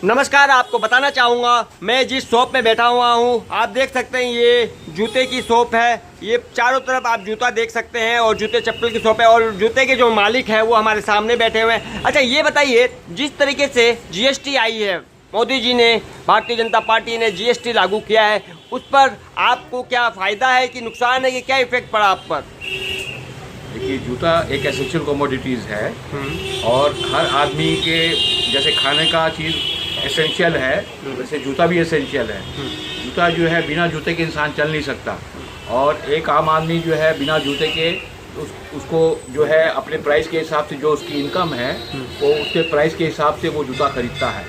नमस्कार, आपको बताना चाहूँगा मैं जिस शॉप में बैठा हुआ हूँ, आप देख सकते हैं ये जूते की शॉप है। ये चारों तरफ आप जूता देख सकते हैं और जूते चप्पल की शॉप है और जूते के जो मालिक है वो हमारे सामने बैठे हुए हैं। अच्छा, ये बताइए, जिस तरीके से जीएसटी आई है, मोदी जी ने, भारतीय जनता पार्टी ने जीएसटी लागू किया है, उस पर आपको क्या फ़ायदा है कि नुकसान है, कि क्या इफेक्ट पड़ा आप पर? देखिए, जूता एक एसेंशियल कमोडिटीज़ है और हर आदमी के जैसे खाने का चीज़ एसेंशियल है वैसे जूता भी एसेंशियल है। जूता जो है, बिना जूते के इंसान चल नहीं सकता और एक आम आदमी जो है बिना जूते के उसको जो है अपने प्राइस के हिसाब से, जो उसकी इनकम है वो उसके प्राइस के हिसाब से वो जूता खरीदता है।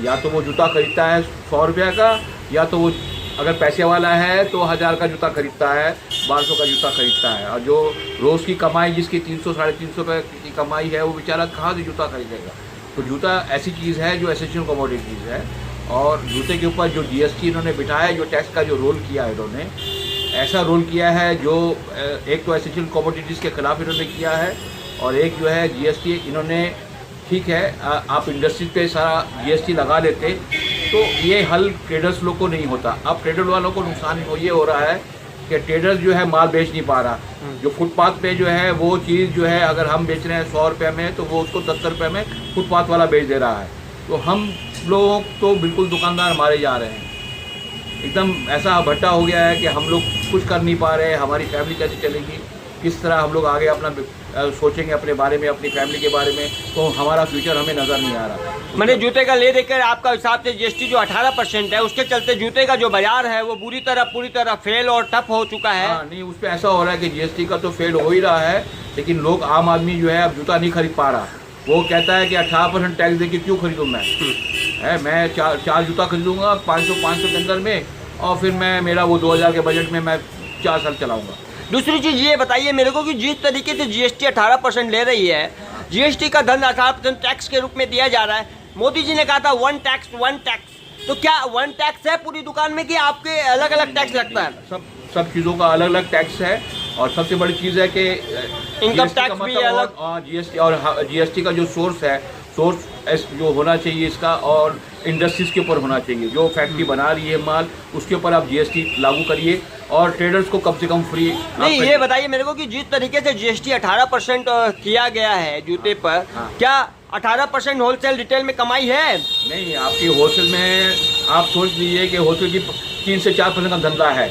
या तो वो जूता खरीदता है 100 रुपये का, या तो वो अगर पैसे वाला है तो 1000 का जूता खरीदता है, 1200 का जूता खरीदता है। और जो रोज़ की कमाई, जिसकी 300 साढ़े 300 रुपये की कमाई है, वो बेचारा कहाँ से जूता खरीदेगा। तो जूता ऐसी चीज़ है जो एसेंशियल कमोडिटीज़ है। और जूते के ऊपर जो जीएसटी इन्होंने बिठाया है, जो टैक्स का जो रोल किया है, इन्होंने ऐसा रोल किया है जो एक तो एसेंशियल कमोडिटीज़ के ख़िलाफ़ इन्होंने किया है और एक जो है जीएसटी इन्होंने, ठीक है आप इंडस्ट्री पे सारा जीएसटी लगा देते तो ये हल ट्रेडर्स लोग को नहीं होता। अब ट्रेडर वालों को नुकसान ये हो रहा है कि ट्रेडर्स जो है माल बेच नहीं पा रहा। जो फुटपाथ पे जो है वो चीज़ जो है अगर हम बेच रहे हैं 100 रुपये में, तो वो उसको 70 रुपये में फुटपाथ वाला बेच दे रहा है। तो हम लोग तो बिल्कुल दुकानदार मारे जा रहे हैं। एकदम ऐसा भट्टा हो गया है कि हम लोग कुछ कर नहीं पा रहे हैं। हमारी फैमिली कैसे चलेगी, किस तरह हम लोग आगे अपना सोचेंगे अपने बारे में, अपनी फैमिली के बारे में, तो हमारा फ्यूचर हमें नज़र नहीं आ रहा। मैंने जूते का ले देकर आपका हिसाब से जीएसटी जो 18% है, उसके चलते जूते का जो बाजार है वो पूरी तरह फेल और ठप हो चुका है। हाँ, नहीं, उस पर ऐसा हो रहा है कि जीएसटी का तो फेल हो ही रहा है, लेकिन लोग, आम आदमी जो है अब जूता नहीं खरीद पा रहा। वो कहता है कि 18% टैक्स दे के क्यों खरीदूँ मैं चार जूता खरीदूँगा 500 के अंदर में, और फिर मेरा वो 2000 के बजट में मैं 4 साल चलाऊँगा। दूसरी चीज़ ये बताइए मेरे को कि जिस तरीके से जीएसटी 18% ले रही है, जीएसटी का धन 18% टैक्स के रूप में दिया जा रहा है। मोदी जी ने कहा था वन टैक्स, तो क्या वन टैक्स है पूरी दुकान में कि आपके अलग अलग टैक्स लगता है? सब चीज़ों का अलग अलग टैक्स है और सबसे बड़ी चीज़ है कि इनकम टैक्स भी अलग, जीएसटी और जीएसटी का जो सोर्स जो होना चाहिए इसका, और इंडस्ट्रीज़ के ऊपर होना चाहिए। जो फैक्ट्री बना रही है माल, उसके ऊपर आप जीएसटी लागू करिए और ट्रेडर्स को कम से कम फ्री। नहीं, ये बताइए मेरे को कि जिस तरीके से जीएसटी 18% किया गया है जूते पर, क्या 18% होलसेल रिटेल में कमाई है? नहीं, आपकी होलसेल में आप सोच लीजिए कि होलसेल की 3 से 4% का धंधा है।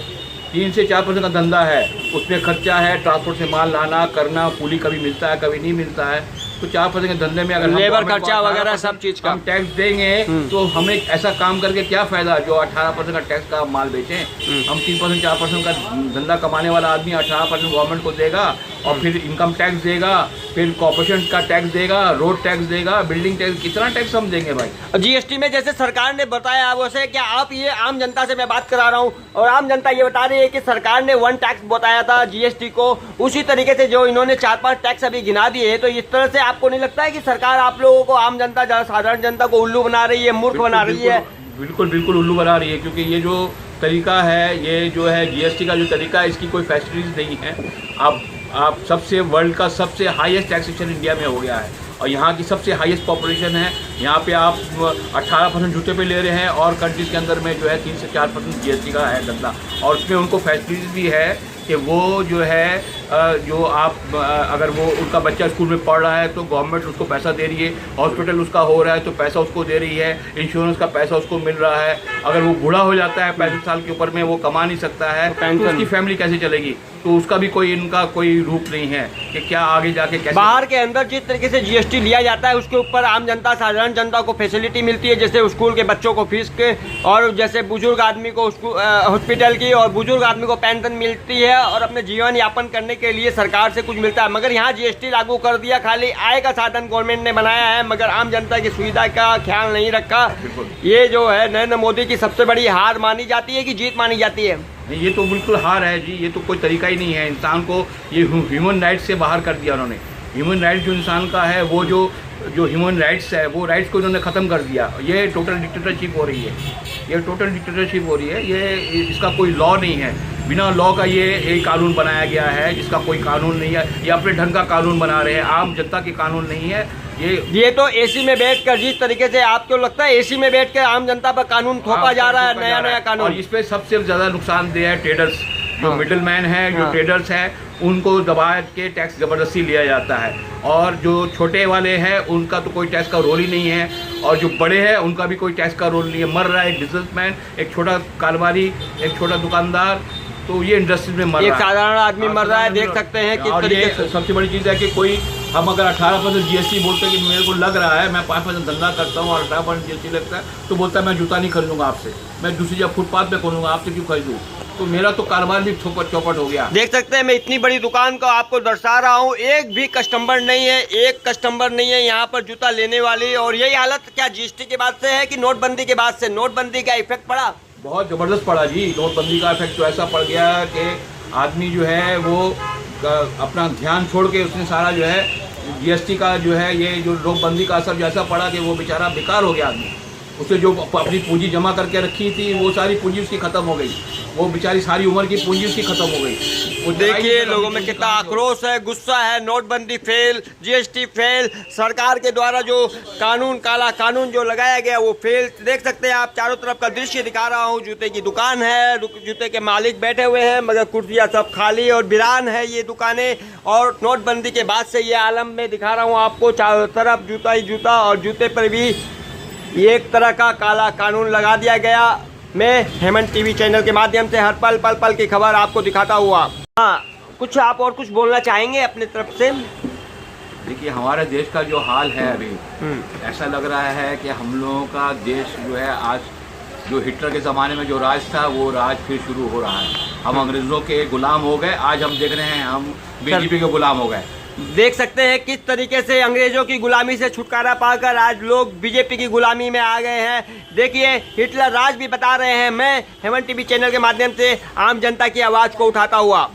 3 से 4% का धंधा है, उसमें खर्चा है, ट्रांसपोर्ट से माल लाना करना, कूली कभी मिलता है कभी नहीं मिलता है। तो 4% के धंधे में अगर लेबर खर्चा वगैरह सब चीज़ का हम टैक्स देंगे तो हमें ऐसा काम करके क्या फ़ायदा जो 18% का टैक्स का माल बेचें। हम 3% 4% का धंधा कमाने वाला आदमी 18% गवर्नमेंट को देगा और फिर इनकम टैक्स देगा, फिर कॉर्पोरेशन का टैक्स देगा, रोड टैक्स देगा, बिल्डिंग टैक्स, कितना टैक्स हम देंगे भाई? जीएसटी में जैसे सरकार ने बताया वैसे क्या आप, ये आम जनता से मैं बात करा रहा हूँ और आम जनता ये बता रही है कि सरकार ने वन टैक्स बताया था जीएसटी को, उसी तरीके से जो इन्होंने 4-5 टैक्स अभी गिना दिए। तो इस तरह से आपको नहीं लगता है कि सरकार आप लोगों को, आम जनता, साधारण जनता को उल्लू बना रही है, मूर्ख बना रही है? बिल्कुल उल्लू बना रही है, क्योंकि ये जो तरीका है, ये जो है जीएसटी का जो तरीका है, इसकी कोई फैसिलिटीज नहीं है। आप सबसे वर्ल्ड का सबसे हाईएस्ट टैक्सेशन इंडिया में हो गया है और यहाँ की सबसे हाईएस्ट पॉपुलेशन है। यहाँ पे आप 18% जूते पे ले रहे हैं और कंट्रीज़ के अंदर में जो है 3 से 4% जीएसटी का है धंधा। और उसमें उनको फैसिलिटीज भी है कि वो जो है जो आप अगर वो उनका बच्चा स्कूल में पढ़ रहा है तो गवर्नमेंट उसको पैसा दे रही है, हॉस्पिटल उसका हो रहा है तो पैसा उसको दे रही है, इंश्योरेंस का पैसा उसको मिल रहा है। अगर वो बूढ़ा हो जाता है 65 साल के ऊपर में, वो कमा नहीं सकता है, तो उसकी फैमिली कैसे चलेगी? तो उसका भी इनका कोई रूप नहीं है कि क्या आगे जाके कैसे। बाहर के अंदर जिस तरीके से जीएसटी लिया जाता है उसके ऊपर आम जनता, साधारण जनता को फैसिलिटी मिलती है, जैसे स्कूल के बच्चों को फीस के, और जैसे बुजुर्ग आदमी को हॉस्पिटल की, और बुजुर्ग आदमी को पेंशन मिलती है और अपने जीवन यापन करने के लिए सरकार से कुछ मिलता है। मगर यहाँ जीएसटी लागू कर दिया, खाली आय का साधन गवर्नमेंट ने बनाया है, मगर आम जनता की सुविधा का ख्याल नहीं रखा। ये जो है नरेंद्र मोदी की सबसे बड़ी हार मानी जाती है कि जीत मानी जाती है? नहीं, ये तो बिल्कुल हार है जी। ये तो कोई तरीका ही नहीं है। इंसान को ये ह्यूमन राइट्स से बाहर कर दिया उन्होंने। ह्यूमन राइट्स जो इंसान का है, वो जो ह्यूमन राइट्स है, वो राइट्स को इन्होंने ख़त्म कर दिया। ये टोटल डिक्टेटरशिप हो रही है, ये टोटल डिक्टेटरशिप हो रही है। ये इसका कोई लॉ नहीं है। बिना लॉ का ये कानून बनाया गया है जिसका कोई कानून नहीं है। ये अपने ढंग का कानून बना रहे हैं, आम जनता के कानून नहीं है। ये तो एसी में बैठकर, जिस तरीके से आपको लगता है एसी में बैठकर आम जनता पर कानून थोपा जा रहा है, नया नया कानून। और इस पे सबसे ज्यादा नुकसानदेह है ट्रेडर्स, जो मिडिल मैन है, जो ट्रेडर्स है, उनको दबा के टैक्स जबरदस्ती लिया जाता है। और जो छोटे वाले हैं उनका तो कोई टैक्स का रोल ही नहीं है, और जो बड़े हैं उनका भी कोई टैक्स का रोल नहीं है। मर रहा है एक बिजनेसमैन, एक छोटा कारोबारी, एक छोटा दुकानदार, तो ये इंडस्ट्री में मर रहा है, एक साधारण आदमी मर रहा है। देख सकते हैं किस तरीके से। सबसे बड़ी चीज़ है कि कोई हम अगर 18% GST बोलते हैं कि मेरे को लग रहा है, मैं 5% धंधा करता हूँ और 18% GST लगता है, तो बोलता है मैं जूता नहीं खरीदूंगा आपसे, मैं दूसरी जगह फुटपाथ पे खोलूंगा, आपसे क्यों खरीदूँ? तो मेरा तो कारोबार भी चौपट हो गया। देख सकते हैं मैं इतनी बड़ी दुकान को आपको दर्शा रहा हूँ, एक भी कस्टमर नहीं है, एक कस्टमर नहीं है यहाँ पर जूता लेने वाली। और यही हालत क्या GST के बाद से है कि नोटबंदी के बाद से? नोटबंदी का इफेक्ट पड़ा, बहुत ज़बरदस्त पड़ा जी। नोटबंदी का इफेक्ट तो ऐसा पड़ गया कि आदमी जो है वो अपना ध्यान छोड़ के उसने सारा जो है GST का जो है, ये जो नोटबंदी का असर जो ऐसा पड़ा कि वो बेचारा बेकार हो गया आदमी। उसे जो अपनी पूंजी जमा करके रखी थी वो सारी पूंजी उसकी ख़त्म हो गई, वो बेचारी सारी उम्र की पूंजी उसकी ख़त्म हो गई। वो देखिए लोगों में कितना आक्रोश है, गुस्सा है। नोटबंदी फेल, GST फेल, सरकार के द्वारा जो कानून, काला कानून जो लगाया गया वो फेल। देख सकते हैं आप, चारों तरफ का दृश्य दिखा रहा हूँ। जूते की दुकान है, जूते के मालिक बैठे हुए हैं, मगर कुर्सियाँ सब खाली और वीरान है ये दुकानें। और नोटबंदी के बाद से ये आलम में दिखा रहा हूँ आपको, चारों तरफ जूता ही जूता, और जूते पर भी एक तरह का काला कानून लगा दिया गया। मैं हेमंत टीवी चैनल के माध्यम से हर पल की खबर आपको दिखाता हुआ। हाँ, कुछ आप और कुछ बोलना चाहेंगे अपने तरफ से? देखिए हमारे देश का जो हाल है अभी, ऐसा लग रहा है कि हम लोगों का देश जो है आज, जो हिटलर के ज़माने में जो राज था वो राज फिर शुरू हो रहा है। हम अंग्रेज़ों के गुलाम हो गए, आज हम देख रहे हैं हम BJP के गुलाम हो गए। देख सकते हैं किस तरीके से अंग्रेजों की गुलामी से छुटकारा पाकर आज लोग BJP की गुलामी में आ गए हैं। देखिए हिटलर राज भी बता रहे हैं। मैं हेमंत टीवी चैनल के माध्यम से आम जनता की आवाज़ को उठाता हुआ।